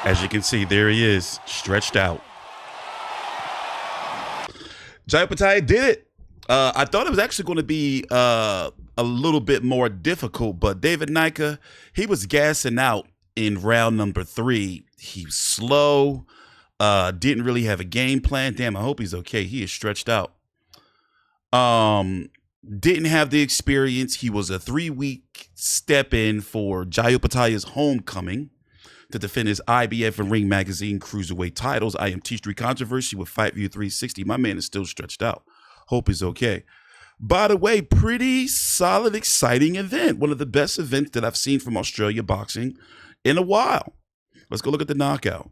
As you can see, there he is, stretched out. Jai Opetaia did it. I thought it was actually going to be a little bit more difficult, but David Nyika, he was gassing out in round number 3. He was slow, didn't really have a game plan. Damn, I hope he's okay. He is stretched out. Didn't have the experience. He was a 3-week step in for Jai Opetaia's homecoming to defend his IBF and Ring Magazine cruiserweight titles. I am TstreeT Controversy with Fight View 360. My man is still stretched out. Hope he's okay. By the way, pretty solid, exciting event. One of the best events that I've seen from Australia boxing in a while. Let's go look at the knockout.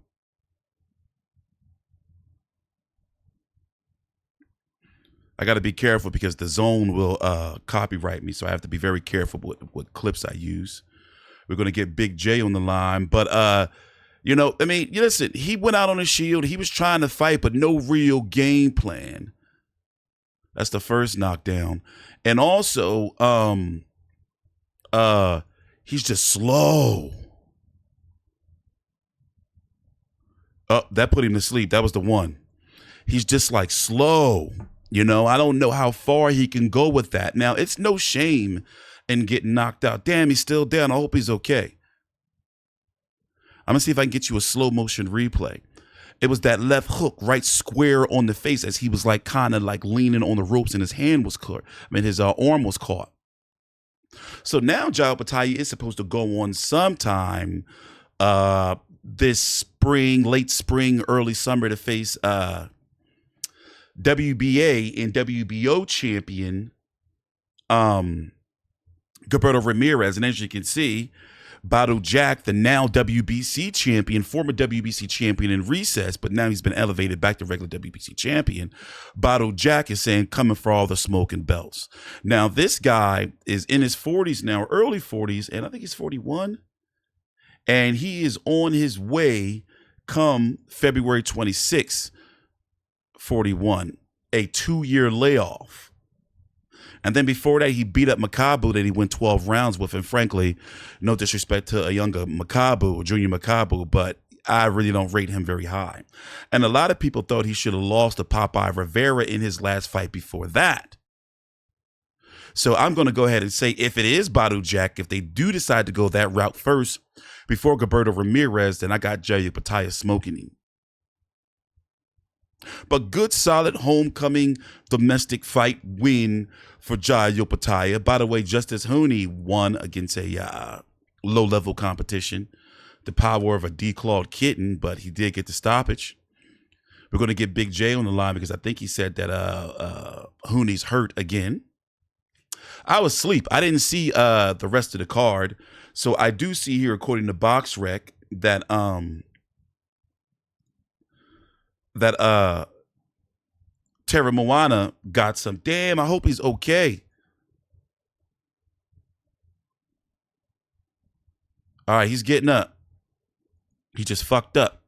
I got to be careful because the zone will copyright me, so I have to be very careful with what clips I use. We're going to get Big J on the line, but you know, I mean, listen, he went out on a shield. He was trying to fight, but no real game plan. That's the first knockdown. And also, he's just slow. Oh, that put him to sleep. That was the one. He's just like slow. You know, I don't know how far he can go with that. Now, it's no shame in getting knocked out. Damn, he's still down. I hope he's okay. I'm going to see if I can get you a slow motion replay. It was that left hook right square on the face as he was like kind of like leaning on the ropes and his hand was caught. I mean, his arm was caught. So now Jai Opetaia is supposed to go on sometime this spring, late spring, early summer to face WBA and WBO champion Gilberto Ramirez. And as you can see, Badou Jack, the now WBC champion, former WBC champion in recess, but now he's been elevated back to regular WBC champion. Badou Jack is saying, coming for all the smoke and belts. Now, this guy is in his 40s now, early 40s, and I think he's 41. And he is on his way come February 26th, 41, a 2-year layoff. And then before that, he beat up Makabu that he went 12 rounds with. And frankly, no disrespect to a younger Makabu, junior Makabu, but I really don't rate him very high. And a lot of people thought he should have lost to Popeye Rivera in his last fight before that. So I'm going to go ahead and say if it is Badou Jack, if they do decide to go that route first before Gilberto Ramirez, then I got Jai Opetaia smoking him. But good, solid homecoming domestic fight win for Jai Opetaia. By the way, Justice Honey won against a low-level competition. The power of a declawed kitten, but he did get the stoppage. We're going to get Big J on the line because I think he said that Honey's hurt again. I was asleep. I didn't see the rest of the card. So I do see here, according to BoxRec, that Terra Moana got some. Damn, I hope he's okay. All right, he's getting up. He just fucked up.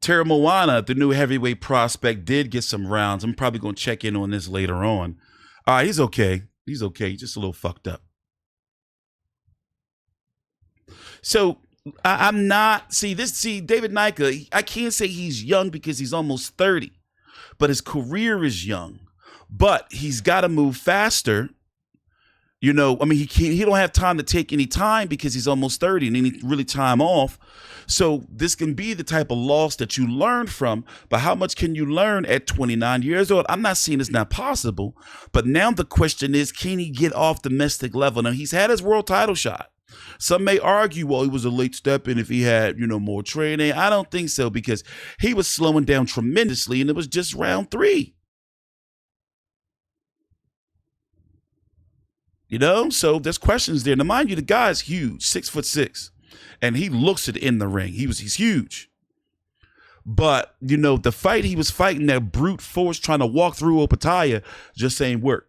Terra Moana, the new heavyweight prospect, did get some rounds. I'm probably going to check in on this later on. All right, he's okay. He's okay. He's just a little fucked up. So I'm not, David Nyika, I can't say he's young because he's almost 30, but his career is young. But he's got to move faster. You know, I mean, he don't have time to take any time because he's almost 30 and he needs really time off. So this can be the type of loss that you learn from, but how much can you learn at 29 years old? I'm not saying it's not possible, but now the question is, can he get off domestic level? Now, he's had his world title shot. Some may argue, well, he was a late step in if he had, you know, more training. I don't think so because he was slowing down tremendously and it was just round 3. You know, so there's questions there. Now, mind you, the guy's huge, 6'6", and he looks it in the ring. He's huge. But, you know, the fight he was fighting, that brute force trying to walk through Opetaia, just ain't work.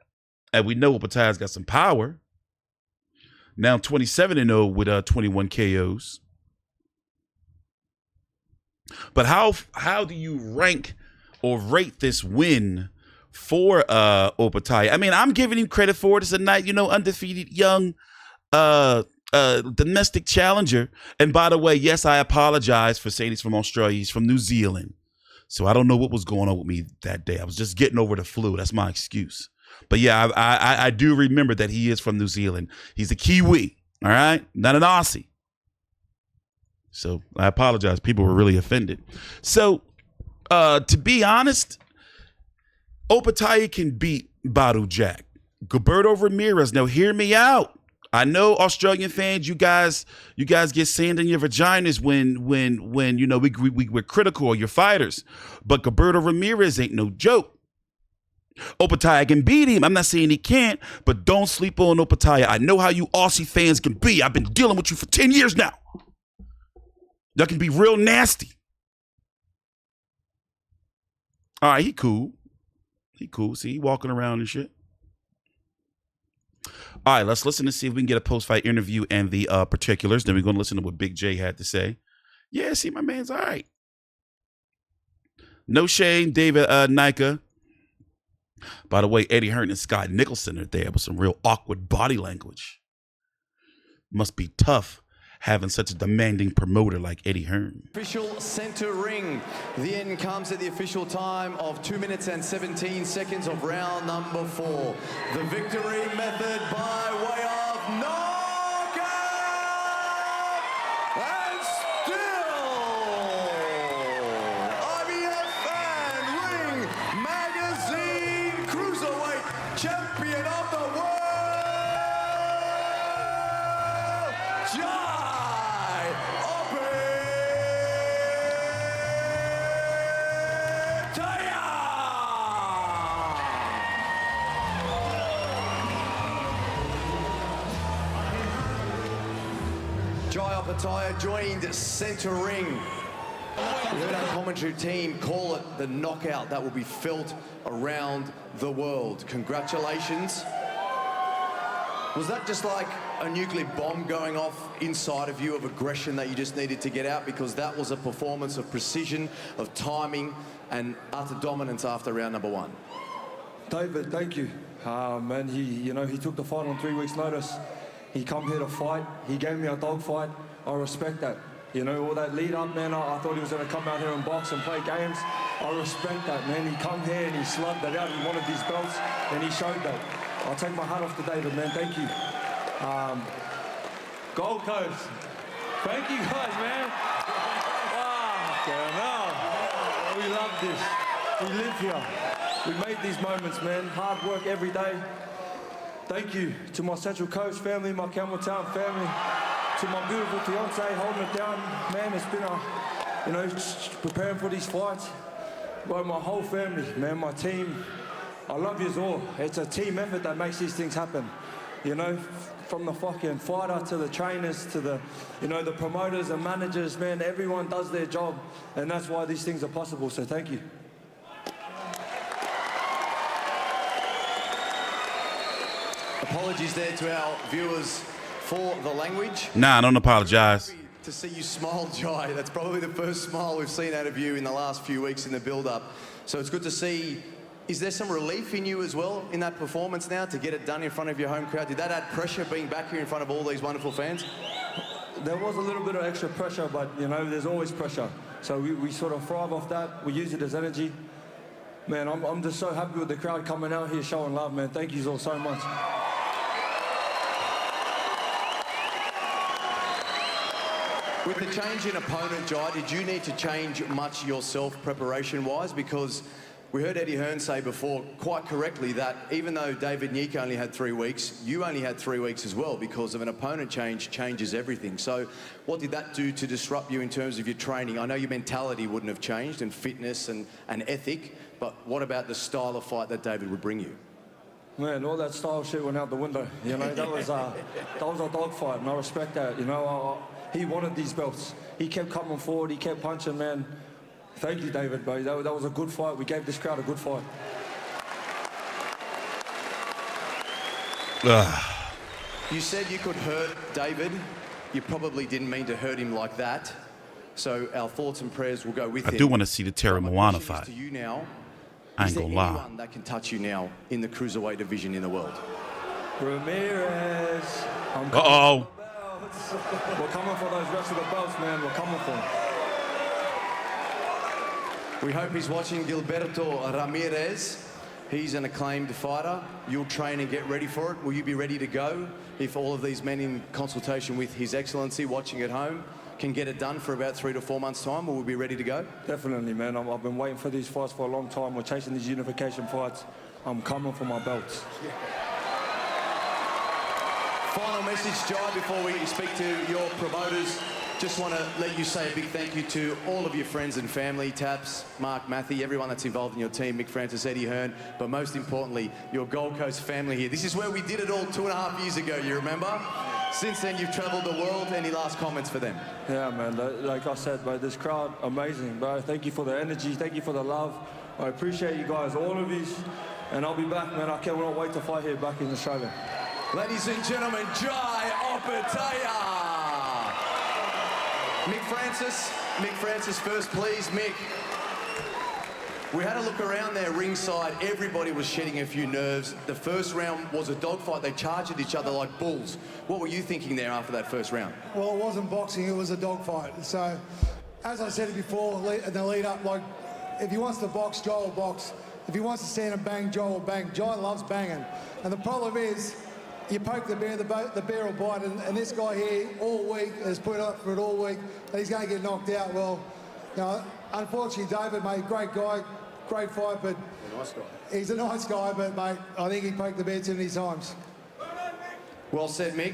And we know Opetaia's got some power. Now 27-0 with 21 KOs. But how do you rank or rate this win for Opetaia? I mean, I'm giving him credit for it. It's a nice, you know, undefeated young domestic challenger. And by the way, yes, I apologize for saying he's from Australia. He's from New Zealand. So I don't know what was going on with me that day. I was just getting over the flu. That's my excuse. But yeah, I do remember that he is from New Zealand. He's a Kiwi, all right? Not an Aussie. So I apologize. People were really offended. So to be honest, Opetaia can beat Badou Jack. Gilberto Ramirez, now hear me out. I know Australian fans, you guys get sand in your vaginas when you know we're critical of your fighters, but Gilberto Ramirez ain't no joke. Opetaia can beat him. I'm not saying he can't, but don't sleep on Opetaia. I know how you Aussie fans can be. I've been dealing with you for 10 years now. Y'all can be real nasty. All right, he cool. He cool. See, he walking around and shit. All right, let's listen to see if we can get a post-fight interview and the particulars. Then we're going to listen to what Big J had to say. Yeah, see, my man's all right. No shame, David Nyika. By the way, Eddie Hearn and Scott Nicholson are there with some real awkward body language. Must be tough having such a demanding promoter like Eddie Hearn. Official center ring. The end comes at the official time of 2 minutes and 17 seconds of round number 4. The victory method by way of knockout! And still, IBF and Ring Magazine Cruiserweight Champion of the World! Opetaia joined center ring. We heard our commentary team call it the knockout that will be felt around the world. Congratulations. Was that just like a nuclear bomb going off inside of you of aggression that you just needed to get out? Because that was a performance of precision, of timing, and utter dominance after round number 1. David, thank you. Man, he took the fight on 3 weeks' notice. He come here to fight. He gave me a dog fight. I respect that. You know, all that lead up, man, I thought he was going to come out here and box and play games. I respect that, man. He come here and he slugged that out. He wanted these belts, and he showed that. I'll take my hat off to David, man. Thank you. Gold Coast. Thank you guys, man. Wow. We love this. We live here. We made these moments, man. Hard work every day. Thank you to my Central Coast family, my Campbelltown family, to my beautiful fiance holding it down. Man, it's been preparing for these fights. Well, my whole family, man, my team. I love you all. It's a team effort that makes these things happen. You know, from the fucking fighter to the trainers to the, the promoters and managers, man, everyone does their job, and that's why these things are possible. So thank you. Apologies there to our viewers for the language. Nah, don't apologize. To see you smile, Jai. That's probably the first smile we've seen out of you in the last few weeks in the build-up. So it's good to see. Is there some relief in you as well in that performance now to get it done in front of your home crowd? Did that add pressure being back here in front of all these wonderful fans? There was a little bit of extra pressure, but, there's always pressure. So we sort of thrive off that. We use it as energy. Man, I'm just so happy with the crowd coming out here showing love, man. Thank you all so much. With the change in opponent, Jai, did you need to change much yourself preparation-wise? Because we heard Eddie Hearn say before, quite correctly, that even though David Nyika only had 3 weeks, you only had 3 weeks as well, because of an opponent changes everything. So what did that do to disrupt you in terms of your training? I know your mentality wouldn't have changed, and fitness and ethic, but what about the style of fight that David would bring you? Man, all that style shit went out the window. That was a dogfight, and I respect that. He wanted these belts. He kept coming forward. He kept punching, man. Thank you, David, bro. That was a good fight. We gave this crowd a good fight. You said you could hurt David. You probably didn't mean to hurt him like that. So our thoughts and prayers will go with him. I do want to see the Terra Moana fight. To you now, I ain't gonna lie. Is there anyone that can touch you now in the cruiserweight division in the world? Ramirez. Uh-oh. belts. We're coming for those rest of the belts, man. We're coming for them. We hope he's watching. Gilberto Ramirez. He's an acclaimed fighter. You'll train and get ready for it. Will you be ready to go if all of these men in consultation with His Excellency watching at home can get it done for about 3 to 4 months' time? Will we be ready to go? Definitely, man. I've been waiting for these fights for a long time. We're chasing these unification fights. I'm coming for my belts. Final message, Jai, before we speak to your promoters. Just want to let you say a big thank you to all of your friends and family, Taps, Mark, Matthew, everyone that's involved in your team, Mick Francis, Eddie Hearn, but most importantly, your Gold Coast family here. This is where we did it all 2.5 years ago, you remember? Since then, you've travelled the world. Any last comments for them? Yeah, man. Like I said, bro, this crowd, amazing, bro. Thank you for the energy. Thank you for the love. I appreciate you guys, all of you. And I'll be back, man. I cannot wait to fight here back in Australia. Ladies and gentlemen, Jai Opetaia. Mick Francis first, please. Mick, we had a look around there ringside. Everybody was shedding a few nerves. The first round was a dogfight. They charged at each other like bulls. What were you thinking there after that first round? Well, it wasn't boxing, it was a dogfight. So, as I said before, in the lead up, like, if he wants to box, Jai will box. If he wants to stand and bang, Jai will bang. Jai loves banging. And the problem is, you poke the bear will bite, and this guy here all week has put up for it all week, and he's going to get knocked out. Well, you know, unfortunately, David, mate, great guy, great fight, but Nice guy. he's a nice guy, but, mate, I think he poked the bear too many times. Well said, Mick.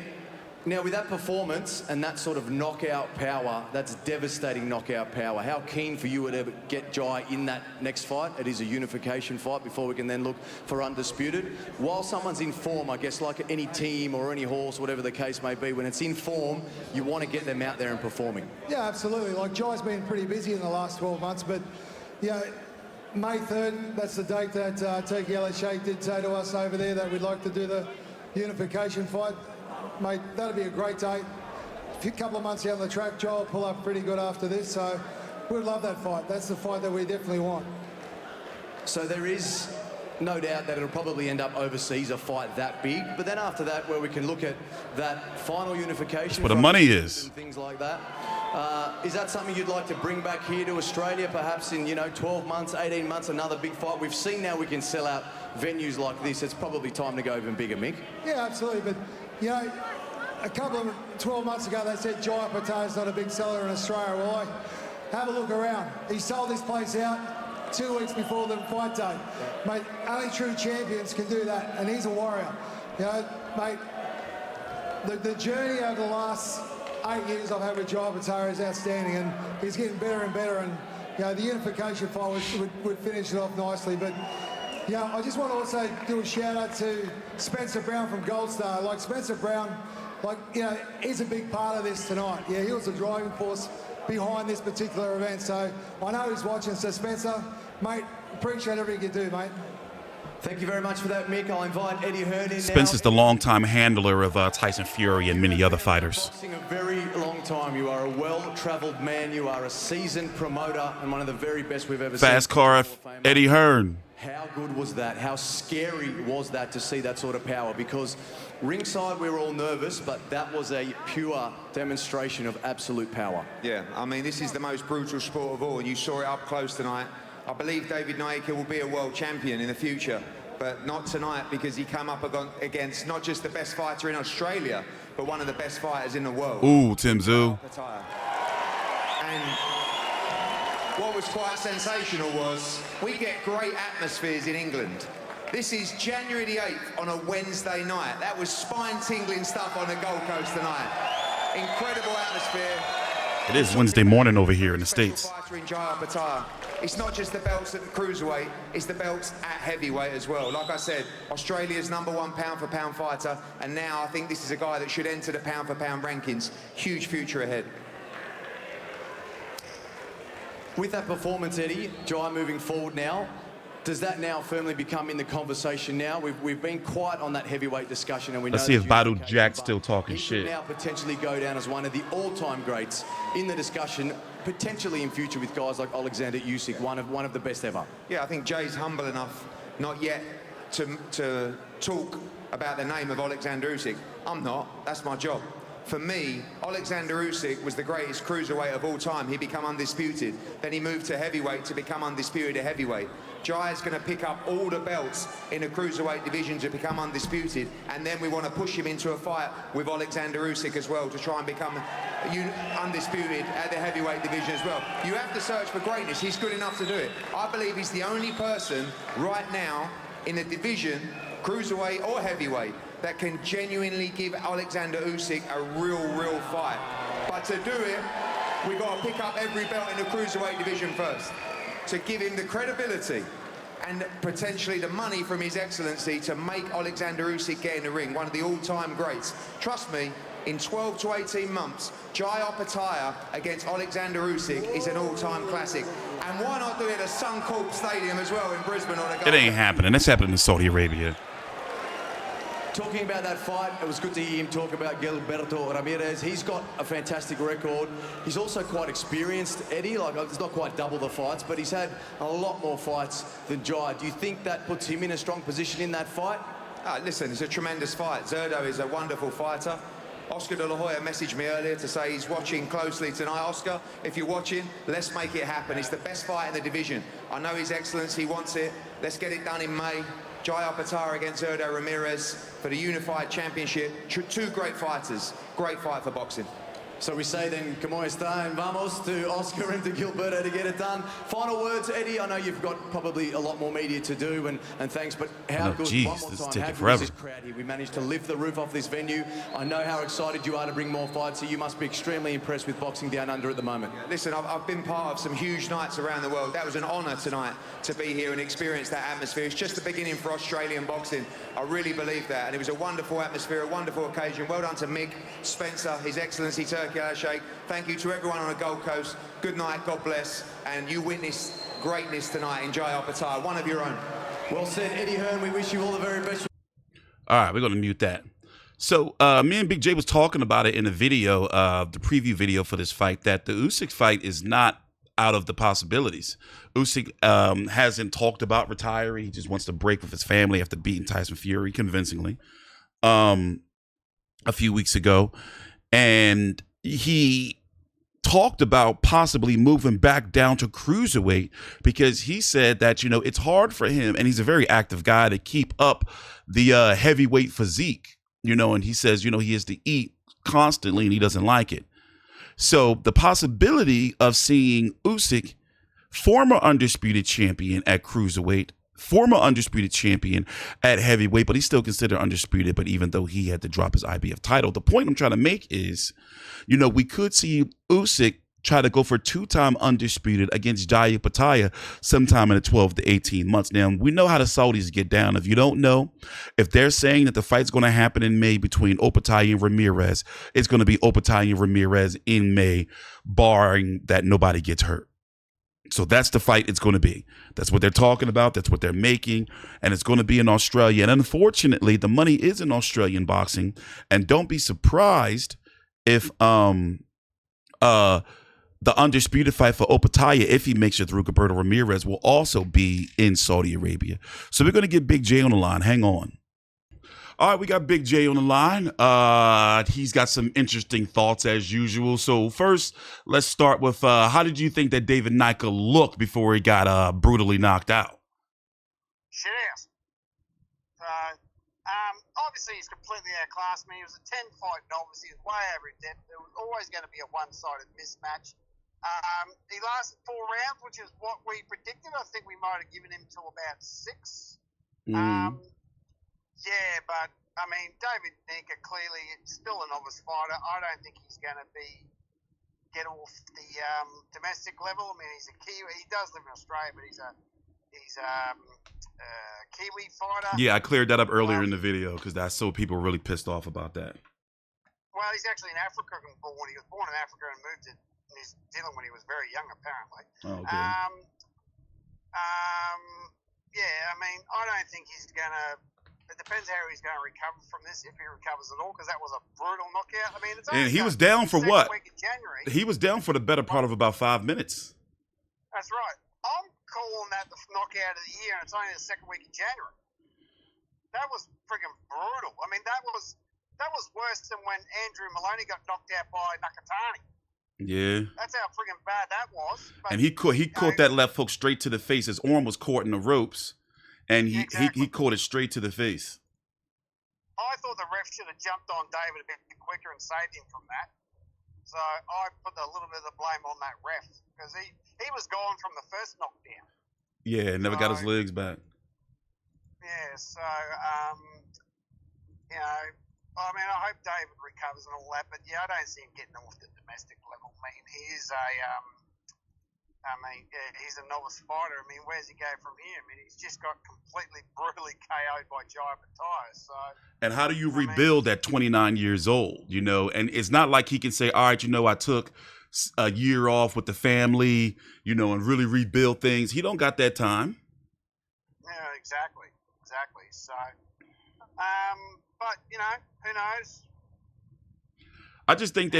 Now, with that performance and that sort of knockout power, that's devastating knockout power. How keen for you to get Jai in that next fight? It is a unification fight before we can then look for undisputed. While someone's in form, I guess, like any team or any horse, whatever the case may be, when it's in form, you want to get them out there and performing. Yeah, absolutely. Like, Jai's been pretty busy in the last 12 months, but, you know, May 3rd, that's the date that Turkey Yellow Sheikh did say to us over there that we'd like to do the unification fight. Mate, that'd be a great date. A couple of months down the track, Jai will pull up pretty good after this, so we'd love that fight. That's the fight that we definitely want. So there is no doubt that it'll probably end up overseas, a fight that big. But then after that, where we can look at that final unification. That's where the money is. And things like that. Is that something you'd like to bring back here to Australia, perhaps in, 12 months, 18 months, another big fight? We've seen now we can sell out venues like this. It's probably time to go even bigger, Mick. Yeah, absolutely. But, you know, a couple of 12 months ago, they said Jai Opetaia is not a big seller in Australia. Well, have a look around. He sold this place out 2 weeks before the fight day. Mate, only true champions can do that, and he's a warrior. You know, mate, the journey over the last 8 years I've had with Jai Opetaia is outstanding, and he's getting better and better, and, you know, the unification fight would finish it off nicely. But, you know, I just want to also do a shout out to Spencer Brown from Gold Star. Like, Spencer Brown, like, you know, he's a big part of this tonight. Yeah, he was the driving force behind this particular event. So I know he's watching. So Spencer, mate, appreciate everything you do, mate. Thank you very much for that, Mick. I'll invite Eddie Hearn in Spencer's now. the longtime handler of Tyson Fury and many other fighters. Boxing a very long time. You are a well-travelled man. You are a seasoned promoter and one of the very best we've ever seen. Fast car, Eddie Hearn. How good was that? How scary was that to see that sort of power? Because ringside we were all nervous, but that was a pure demonstration of absolute power. Yeah, I mean, this is the most brutal sport of all, and you saw it up close tonight. I believe David Nyika will be a world champion in the future, but not tonight, because he came up against not just the best fighter in Australia, but one of the best fighters in the world. Ooh, Tim Zoo. And what was quite sensational was we get great atmospheres in England. This is January the 8th on a Wednesday night. That was spine-tingling stuff on the Gold Coast tonight. Incredible atmosphere. It is Wednesday morning over here in the States. Fighter in Jai Opetaia. It's not just the belts at the cruiserweight, it's the belts at heavyweight as well. Like I said, Australia's #1 pound-for-pound fighter, and now I think this is a guy that should enter the pound-for-pound rankings. Huge future ahead. With that performance, Eddie, Jai moving forward now, does that now firmly become in the conversation now? We've been quiet on that heavyweight discussion, and we know. Let's see if Badu Badu Jack's still talking shit. Now potentially go down as one of the all-time greats in the discussion, potentially in future with guys like Alexander Usyk, one of the best ever. Yeah, I think Jay's humble enough not yet to talk about the name of Alexander Usyk. I'm not. That's my job. For me, Alexander Usyk was the greatest cruiserweight of all time. He became undisputed. Then he moved to heavyweight to become undisputed at heavyweight. Jai's going to pick up all the belts in the cruiserweight division to become undisputed, and then we want to push him into a fight with Alexander Usyk as well to try and become undisputed at the heavyweight division as well. You have to search for greatness. He's good enough to do it. I believe he's the only person right now in the division, cruiserweight or heavyweight, that can genuinely give Alexander Usyk a real fight. But to do it, we've got to pick up every belt in the cruiserweight division first, to give him the credibility and potentially the money from His Excellency to make Alexander Usyk get in the ring, one of the all-time greats. Trust me, in 12 to 18 months, Jai Opetaia against Alexander Usyk is an all-time classic. And why not do it at Suncorp Stadium as well in Brisbane? It ain't happening. It's happening in Saudi Arabia. Talking about that fight, it was good to hear him talk about Gilberto Ramirez. He's got a fantastic record. He's also quite experienced, Eddie. Like, it's not quite double the fights, but he's had a lot more fights than Jai. Do you think that puts him in a strong position in that fight? Listen, it's a tremendous fight. Zurdo is a wonderful fighter. Oscar de la Hoya messaged me earlier to say he's watching closely tonight. Oscar, if you're watching, let's make it happen. It's the best fight in the division. I know His Excellency wants it. Let's get it done in May. Jai Opetaia against Zurdo Ramirez for the unified championship. Two great fighters. Great fight for boxing. So we say then, como está, and vamos to Oscar and to Gilberto to get it done. Final words, Eddie. I know you've got probably a lot more media to do, and thanks, but how good, geez, one more this is time, taking how good forever. is this crowd here? We managed to lift the roof off this venue. I know how excited you are to bring more fights, so you must be extremely impressed with boxing down under at the moment. Listen, I've been part of some huge nights around the world. That was an honour tonight to be here and experience that atmosphere. It's just the beginning for Australian boxing. I really believe that, and it was a wonderful atmosphere, a wonderful occasion. Well done to Mick, Spencer, His Excellency Turki Al-Sheikh. Thank you to everyone on the Gold Coast. Good night, God bless, and you witnessed greatness tonight in Jai Opetaia, one of your own. Well said, Eddie Hearn. We wish you all the very best. All right, we're going to mute that. So me and Big J was talking about it in the video, the preview video for this fight, that the Usyk fight is not out of the possibilities. Usyk hasn't talked about retiring. He just wants to break with his family after beating Tyson Fury convincingly a few weeks ago. And he talked about possibly moving back down to cruiserweight because he said that, you know, it's hard for him, and he's a very active guy, to keep up the heavyweight physique, you know, and he says, you know, he has to eat constantly and he doesn't like it. So the possibility of seeing Usyk, former undisputed champion at cruiserweight, former undisputed champion at heavyweight, but he's still considered undisputed, but even though he had to drop his IBF title, the point I'm trying to make is, you know, we could see Usyk try to go for two-time undisputed against Jai Opetaia sometime in the 12 to 18 months. Now, we know how the Saudis get down. If you don't know, if they're saying that the fight's going to happen in May between Opetaia and Ramirez, it's going to be Opetaia and Ramirez in May, barring that nobody gets hurt. So that's the fight it's going to be. That's what they're talking about. That's what they're making. And it's going to be in Australia. And unfortunately, the money is in Australian boxing. And don't be surprised if the undisputed fight for Opetaia, if he makes it through Gilberto Ramirez, will also be in Saudi Arabia. So we're going to get Big J on the line. Hang on. All right, we got Big J on the line. He's got some interesting thoughts as usual. So first, let's start with how did you think that David Nyika looked before he got brutally knocked out? Shit ass. Obviously, he's completely outclassed me. He was a 10-fight novice. He was way over in depth. There was always going to be a one-sided mismatch. He lasted 4 rounds, which is what we predicted. I think we might have given him till about 6. Yeah, but, I mean, David Nyika clearly still a novice fighter. I don't think he's going to get off the domestic level. I mean, he's a Kiwi. He does live in Australia, but he's a Kiwi fighter. Yeah, I cleared that up earlier in the video because I saw people really pissed off about that. Well, he's actually in Africa born. He was born in Africa and moved to New Zealand when he was very young, apparently. Oh, okay. Yeah, I mean, I don't think he's going to... It depends how he's going to recover from this, if he recovers at all, because that was a brutal knockout. I mean, it's only and he was down for what? Week of January. He was down for the better part of about 5 minutes. That's right. I'm calling that the knockout of the year, and it's only the second week of January. That was freaking brutal. I mean, that was that was worse than when Andrew Maloney got knocked out by Nakatani. Yeah. That's how friggin' bad that was. But, And he caught that left hook straight to the face. His arm was caught in the ropes, and he caught it straight to the face. I thought the ref should have jumped on David a bit quicker and saved him from that. So I put a little bit of the blame on that ref because he was gone from the first knockdown. Yeah, never got his legs back. Yeah, so, you know, I mean, I hope David recovers and all that, but yeah, I don't see him getting off the domestic level. I mean, he's a novice fighter. I mean, where's he go from here? I mean, he's just got completely brutally KO'd by Jai Opetaia. So, and how do you rebuild at 29 years old? You know, and it's not like he can say, all right, you know, I took a year off with the family, you know, and really rebuild things. He don't got that time. Yeah, exactly. So, but you know, who knows? I just think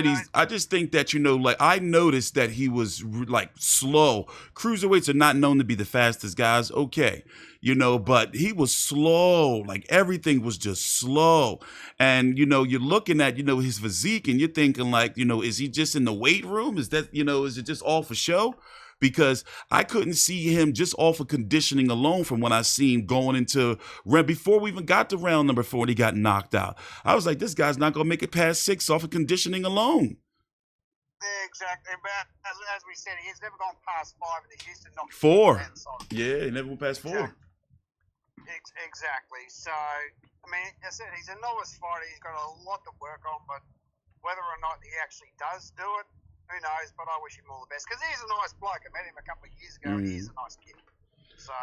that you know, like I noticed that he was like slow. Cruiserweights are not known to be the fastest guys, okay, you know, but he was slow. Like everything was just slow. And you know, you're looking at, you know, his physique and you're thinking like, you know, is he just in the weight room? Is that, you know, is it just all for show? Because I couldn't see him just off of conditioning alone from what I seen going into before we even got to round number 4 and he got knocked out. I was like, this guy's not going to make it past 6 off of conditioning alone. Yeah, exactly. But as we said, he's never gone past 5 and he's used to knock 4. Yeah, he never went past 4. Exactly. So, I mean, as I said, he's a novice fighter. He's got a lot to work on, but whether or not he actually does do it, who knows, but I wish him all the best because he's a nice bloke. I met him a couple of years ago. He's a nice kid. So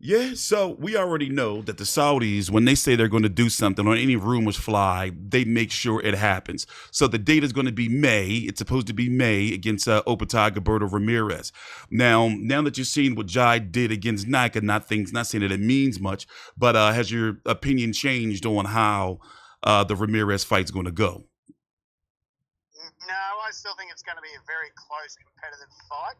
yeah, so we already know that the Saudis, when they say they're going to do something or any rumors fly, they make sure it happens. So the date is going to be May. It's supposed to be May against Opetaia Gilberto Ramirez. Now that you've seen what Jai did against Nyika, not saying that it means much, but has your opinion changed on how the Ramirez fight's going to go? No, I still think it's going to be a very close, competitive fight.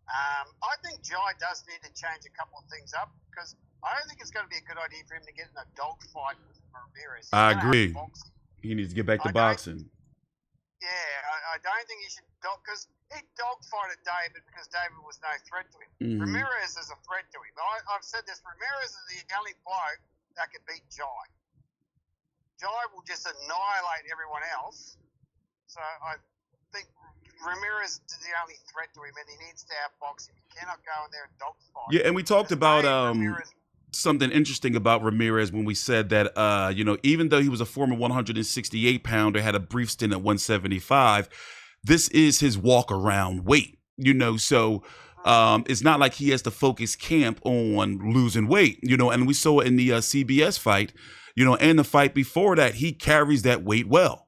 I think Jai does need to change a couple of things up because I don't think it's going to be a good idea for him to get in a dog fight with Ramirez. I agree. He needs to get back to boxing. Yeah, I don't think he should dog because he dogfighted David because David was no threat to him. Ramirez is a threat to him. I've said this. Ramirez is the only bloke that can beat Jai. Jai will just annihilate everyone else. So I think Ramirez is the only threat to him, and he needs to outbox him. He cannot go in there and dogfight. Yeah, and we talked about something interesting about Ramirez when we said that, you know, even though he was a former 168-pounder, had a brief stint at 175, this is his walk-around weight, you know, so it's not like he has to focus camp on losing weight, you know, and we saw it in the CBS fight, you know, and the fight before that, he carries that weight well.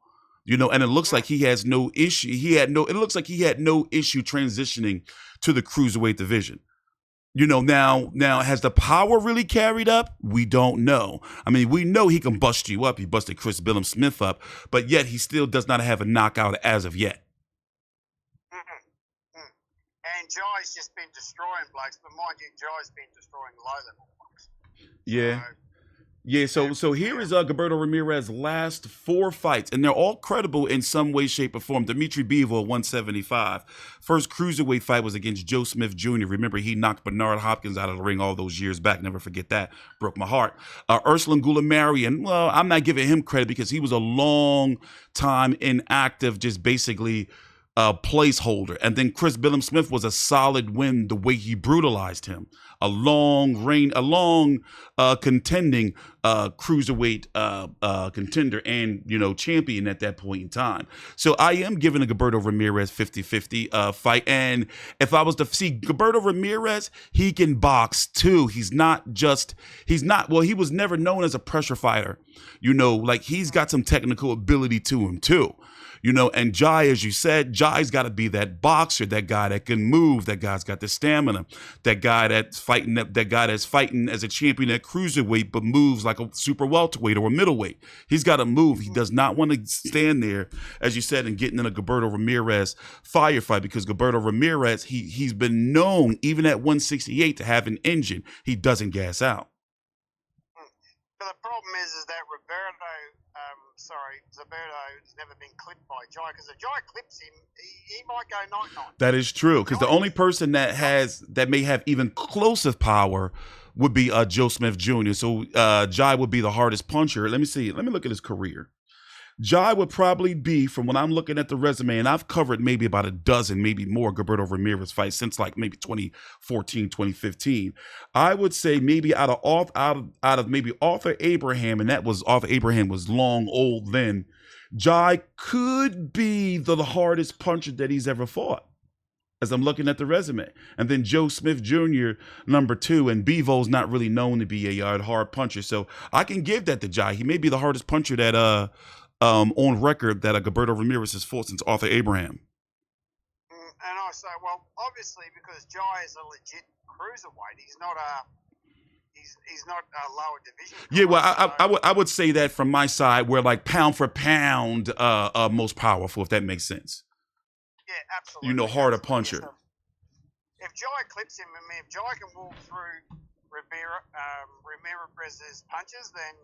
You know, and it looks like he has no issue. It looks like he had no issue transitioning to the cruiserweight division. You know, now has the power really carried up? We don't know. I mean, we know he can bust you up. He busted Chris Billum Smith up, but yet he still does not have a knockout as of yet. And Jai's just been destroying blokes, but mind you, Jai's been destroying low-level blokes. Yeah. So here is Gilberto Ramirez's last 4 fights, and they're all credible in some way, shape, or form. Dimitri Bivol at 175. First cruiserweight fight was against Joe Smith Jr. Remember, he knocked Bernard Hopkins out of the ring all those years back. Never forget that. Broke my heart. Ursulan Gulamarian, well, I'm not giving him credit because he was a long time inactive, just basically placeholder. And then Chris Billum Smith was a solid win the way he brutalized him. A long contending cruiserweight contender and, you know, champion at that point in time. So I am giving a Gilberto Ramirez 50-50 fight. And if I was to see Gilberto Ramirez, he can box too. He was never known as a pressure fighter. You know, like he's got some technical ability to him too. You know, and Jai, as you said, Jai's got to be that boxer, that guy that can move, that guy's got the stamina, that guy that's fighting as a champion at cruiserweight, but moves like a super welterweight or a middleweight. He's got to move. He does not want to stand there, as you said, and getting in a Gilberto Ramirez firefight because Gilberto Ramirez, he's been known even at 168 to have an engine. He doesn't gas out. But the problem is that Roberto Zurdo's never been clipped by Jai, because if Jai clips him, he might go night-night. That is true, because the only person that may have even closer power would be Joe Smith Jr. So Jai would be the hardest puncher. Let me see. Let me look at his career. Jai would probably be, from when I'm looking at the resume, and I've covered maybe about a dozen, maybe more Gilberto Ramirez fights since like maybe 2014, 2015. I would say maybe out of maybe Arthur Abraham, and Arthur Abraham was long old then. Jai could be the hardest puncher that he's ever fought, as I'm looking at the resume. And then Joe Smith Jr., number 2, and Bevo's not really known to be a hard puncher. So I can give that to Jai. He may be the hardest puncher that on record that Gilberto Ramirez has fought since Arthur Abraham. And I say, well, obviously, because Jai is a legit cruiserweight, he's not a lower division. Yeah, well, I would say that from my side, we're like pound for pound most powerful, if that makes sense. Yeah, absolutely. Harder puncher. So if Jai clips him, I mean, if Jai can walk through Ramirez's punches, then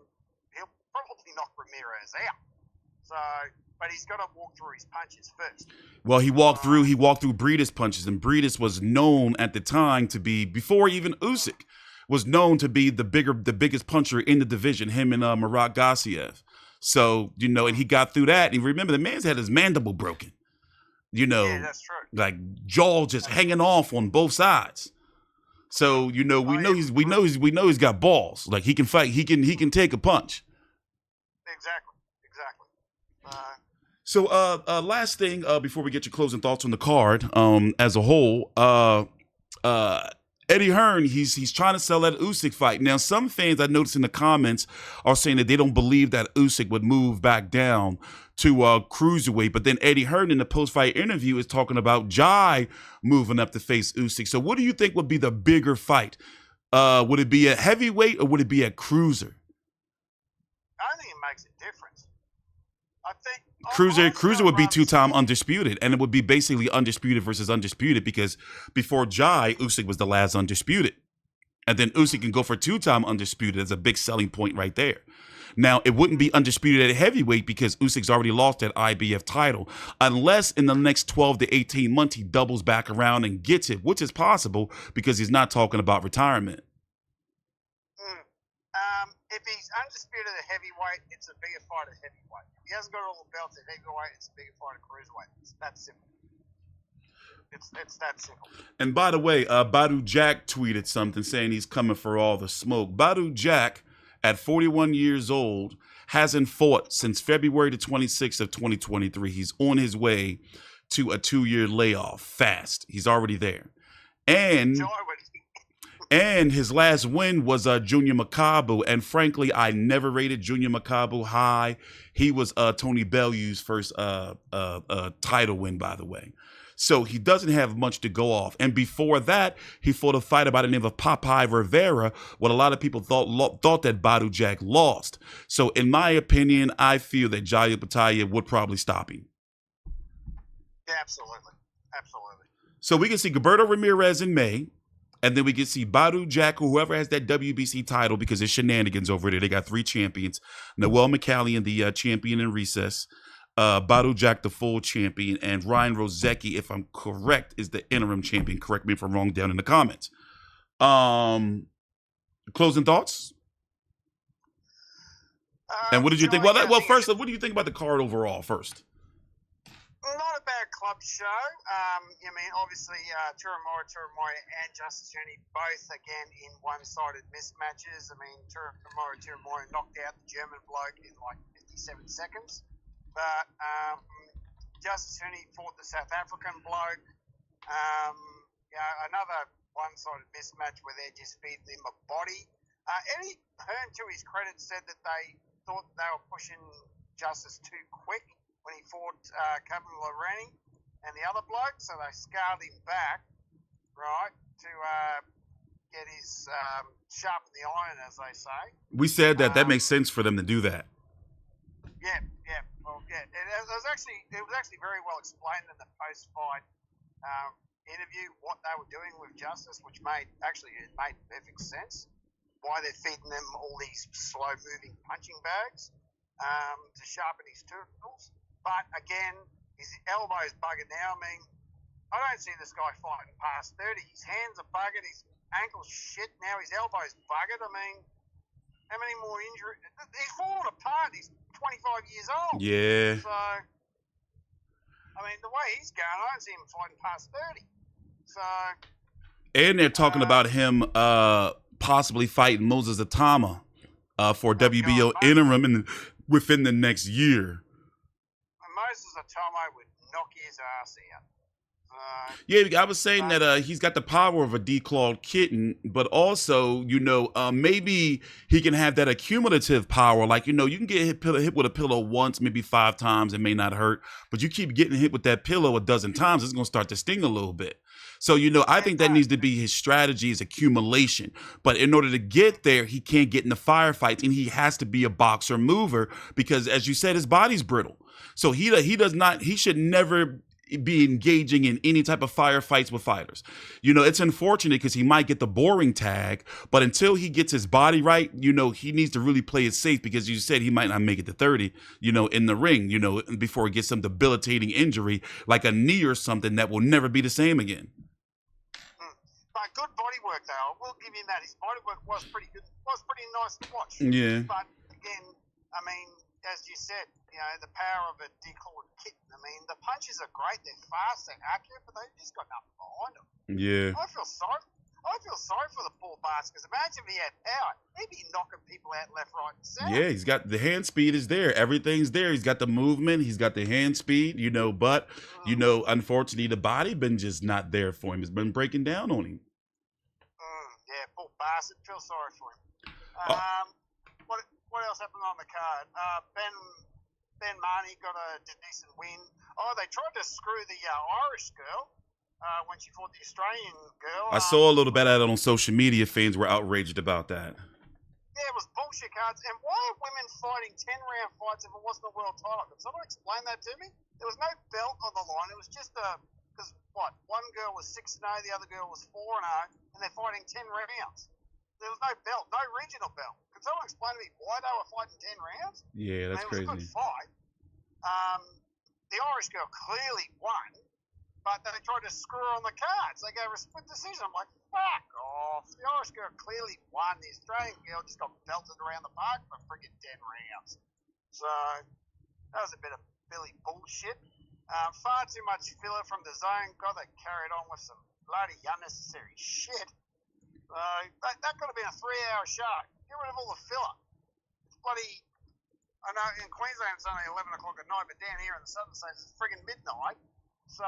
he'll probably knock Ramirez out. So, but he's got to walk through his punches first. Well, he walked through Breedis' punches, and Breedis was known at the time to be, before even Usyk, was known to be the biggest puncher in the division, him and Murat Gassiev. So, and he got through that. And remember, the man's had his mandible broken. Yeah, that's true. Like jaw just hanging off on both sides. So, we know he's got balls. Like he can fight, he can take a punch. Exactly. So, last thing before we get your closing thoughts on the card, as a whole, Eddie Hearn, he's trying to sell that Usyk fight. Now, some fans I noticed in the comments are saying that they don't believe that Usyk would move back down to cruiserweight. But then Eddie Hearn in the post-fight interview is talking about Jai moving up to face Usyk. So, what do you think would be the bigger fight? Would it be at heavyweight or would it be at cruiser? I think it makes a difference. I think Cruiser would be 2-time undisputed, and it would be basically undisputed versus undisputed, because before Jai, Usyk was the last undisputed. And then Usyk can go for 2-time undisputed. That's a big selling point right there. Now, it wouldn't be undisputed at heavyweight because Usyk's already lost that IBF title, unless in the next 12 to 18 months he doubles back around and gets it, which is possible because he's not talking about retirement. If he's undisputed at heavyweight, it's a bigger fight at heavyweight. If he hasn't got all the belts at heavyweight, it's a bigger fight at cruiserweight. It's that simple. It's that simple. And by the way, Badu Jack tweeted something saying he's coming for all the smoke. Badu Jack, at 41 years old, hasn't fought since February the 26th of 2023. He's on his way to a 2-year layoff fast. He's already there. And his last win was Junior Makabu. And frankly, I never rated Junior Makabu high. He was Tony Bellew's first title win, by the way. So he doesn't have much to go off. And before that, he fought a fighter by the name of Popeye Rivera, what a lot of people thought that Badu Jack lost. So in my opinion, I feel that Jai Opetaia would probably stop him. Yeah, absolutely. Absolutely. So we can see Gilberto Ramirez in May. And then we can see Badu Jack, or whoever has that WBC title, because there's shenanigans over there. They got 3 champions. Noel McCallion, the champion in recess. Badu Jack, the full champion. And Ryan Rozecki, if I'm correct, is the interim champion. Correct me if I'm wrong down in the comments. Closing thoughts? And what did you think? Well, first, what do you think about the card overall first? Not a bad club show. Obviously, Turamori and Justice Journey both, again, in one-sided mismatches. I mean, Turamori knocked out the German bloke in like 57 seconds. But Justice Journey fought the South African bloke. Another one-sided mismatch where they're just feeding him a body. Eddie Hearn, to his credit, said that they thought they were pushing Justice too quick when he fought Kevin Loreni and the other bloke, so they scaled him back, right, to get his sharpen the iron, as they say. We said that makes sense for them to do that. Yeah. Well, yeah. It was actually very well explained in the post-fight interview what they were doing with Justice, which made perfect sense. Why they're feeding them all these slow-moving punching bags. to sharpen his tools. But again, his elbow's buggered now. I mean, I don't see this guy fighting past 30. His hands are buggered. His ankle's shit now. His elbow's buggered. I mean, how many more injuries? He's falling apart. He's 25 years old. Yeah. So, I mean, the way he's going, I don't see him fighting past 30. So. And they're talking about him possibly fighting Moses Atama for WBO interim within the next year. Moses Atama would knock his ass out. Yeah, I was saying that he's got the power of a declawed kitten, but also, maybe he can have that accumulative power. Like, you can get hit with a pillow once, maybe 5 times, it may not hurt, but you keep getting hit with that pillow a dozen times, it's going to start to sting a little bit. So, I think that needs to be his strategy, is accumulation. But in order to get there, he can't get in the firefights, and he has to be a boxer mover because, as you said, his body's brittle. So he should never be engaging in any type of firefights with fighters. It's unfortunate because he might get the boring tag, but until he gets his body right, he needs to really play it safe because you said he might not make it to 30, in the ring, before he gets some debilitating injury like a knee or something that will never be the same again. But good body work, though. I will give him that. His body work was pretty good. Was pretty nice to watch. Yeah. But again, I mean, as you said, the power of a declawed kitten. I mean, the punches are great. They're fast, they're accurate, but they've just got nothing behind them. Yeah. I feel sorry for the poor bastard, because imagine if he had power. He'd be knocking people out left, right, and center. Yeah, he's got the hand speed is there. Everything's there. He's got the movement. He's got the hand speed, but, unfortunately, the body been just not there for him. It's been breaking down on him. Yeah, poor bastard. Feel sorry for him. What else happened on the card? Ben Marnie got a decent win. Oh, they tried to screw the Irish girl when she fought the Australian girl. I saw a little bit of that on social media. Fans were outraged about that. Yeah, it was bullshit cards. And why are women fighting 10-round fights if it wasn't a world title? Can someone explain that to me? There was no belt on the line. It was just because one girl was 6-0, the other girl was 4-0, and they're fighting 10 rounds. There was no belt, no regional belt. Can someone explain to me why they were fighting 10 rounds? Yeah, that's crazy. It was a good fight. The Irish girl clearly won, but they tried to screw her on the cards. They gave her a split decision. I'm like, fuck off. The Irish girl clearly won. The Australian girl just got belted around the park for friggin' 10 rounds. So, that was a bit of Billy bullshit. Far too much filler from the zone. God, they carried on with some bloody unnecessary shit. That could have been a 3-hour show. Get rid of all the filler. It's bloody... I know in Queensland it's only 11 o'clock at night, but down here in the southern states it's friggin' midnight. So,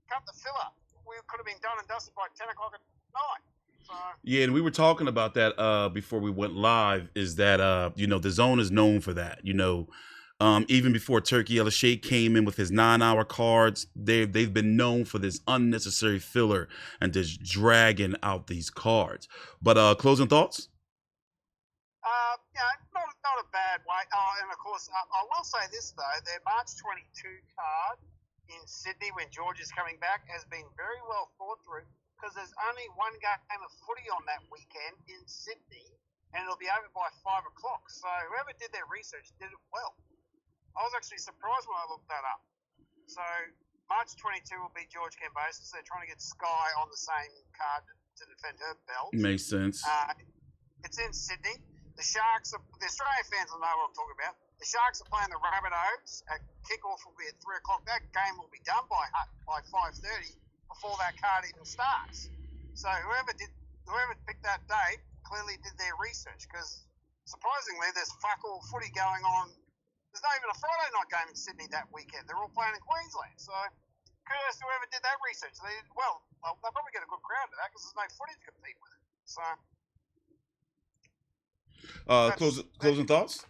cut the filler. We could have been done and dusted by 10 o'clock at night. So, yeah, and we were talking about that before we went live, is that, the zone is known for that. Even before Turkey El Sheikh came in with his 9-hour cards, they've been known for this unnecessary filler and just dragging out these cards. But closing thoughts? Not a bad way. And of course, I will say this though: their March 22 card in Sydney, when George is coming back, has been very well thought through because there's only one game of footy on that weekend in Sydney, and it'll be over by 5 o'clock. So whoever did their research did it well. I was actually surprised when I looked that up. So March 22 will be George Kambosos. They're trying to get Sky on the same card to defend her belt. Makes sense. It's in Sydney. The Australian fans will know what I'm talking about. The Sharks are playing the Rabbitohs. Kickoff will be at 3 o'clock. That game will be done by 5:30 before that card even starts. So whoever picked that date clearly did their research because surprisingly there's fuck all footy going on. There's not even a Friday night game in Sydney that weekend. They're all playing in Queensland. So kudos to whoever did that research. They did well. They'll probably get a good crowd to that because there's no footy to compete with it. So. Closing thoughts?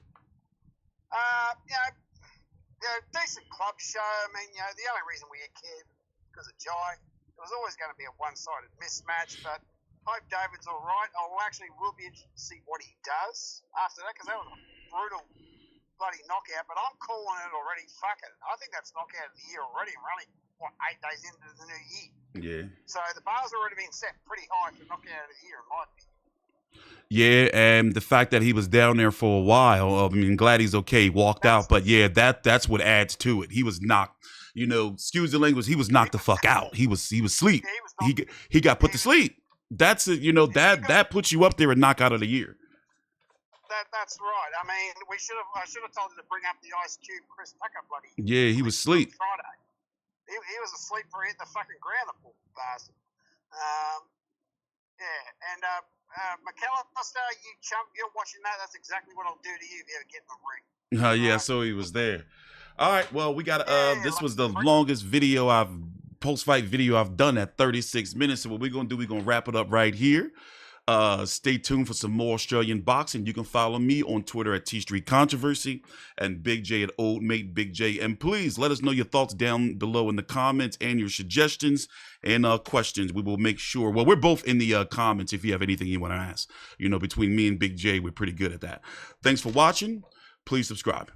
Decent club show. I mean, the only reason we cared because of Jai. It was always going to be a one-sided mismatch, but hope David's all right. I will be interested to see what he does after that because that was a brutal bloody knockout, but I'm calling it already. Fuck it. I think that's knockout of the year already. We're only, 8 days into the new year. Yeah. So the bar's already been set pretty high for knockout of the year, in my opinion. Yeah, and the fact that he was down there for a while, I mean, glad he's okay. He walked out, but yeah, that's what adds to it. He was knocked, you know, excuse the language. He was knocked the fuck out. He was asleep. Yeah, he was He got put to sleep. That's it. You know, that puts you up there and knockout of the year. That's right. I mean, I should have told you to bring up the Ice Cube Chris Tucker bloody. Yeah, he was asleep. Friday. He was asleep for hitting the fucking ground, the poor bastard. Yeah, and McAllister, you chump, you're watching that. That's exactly what I'll do to you if you ever get in the ring. Yeah, so he was there. All right, well, we got this was the like- longest post-fight video I've done at 36 minutes. So what we're gonna do, we're gonna wrap it up right here. Stay tuned for some more Australian boxing. You can follow me on Twitter at TstreeT Controversy and Big J at Old Mate Big J. And please let us know your thoughts down below in the comments and your suggestions and questions. We will make sure. Well, we're both in the comments if you have anything you want to ask. You know, between me and Big J, we're pretty good at that. Thanks for watching. Please subscribe.